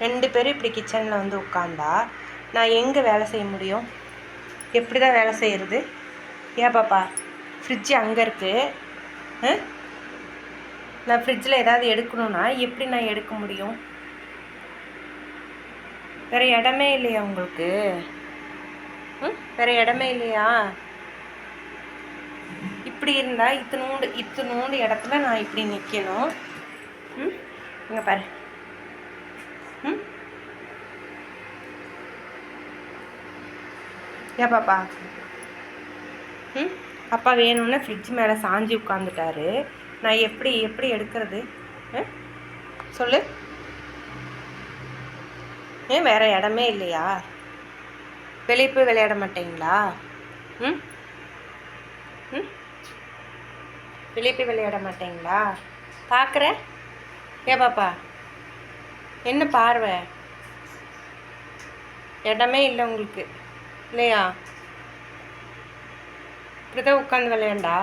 2 பேரும் இப்படி கிச்சனில் வந்து உட்காந்தா நான் எங்கே வேலை செய்ய முடியும்? எப்படி தான் வேலை செய்கிறது? ஏன் பாப்பா, ஃப்ரிட்ஜு அங்கே இருக்குது. நான் ஃப்ரிட்ஜில் ஏதாவது எடுக்கணுன்னா எப்படி நான் எடுக்க முடியும்? வேறு இடமே இல்லையா உங்களுக்கு? வேறு இடமே இல்லையா? இப்படி இருந்தால் இத்தினூண்டு இடத்துல நான் இப்படி நிற்கணும். இங்கே பாரு. ஏன் பாப்பா, அப்பா வேணும்னு ஃப்ரிட்ஜ் மேலே சாஞ்சி உட்காந்துட்டாரு. நான் எப்படி எடுக்கிறது சொல்லு. ஏன் வேறு இடமே இல்லையா? வெளியே போய் விளையாட மாட்டீங்களா? வெளியே போய் விளையாட மாட்டீங்களா? பார்க்குற? ஏ பாப்பா, என்ன பார்வை? இடமே இல்லை உங்களுக்கு இல்லையா? இப்படிதான் உட்காந்து விளையாண்டா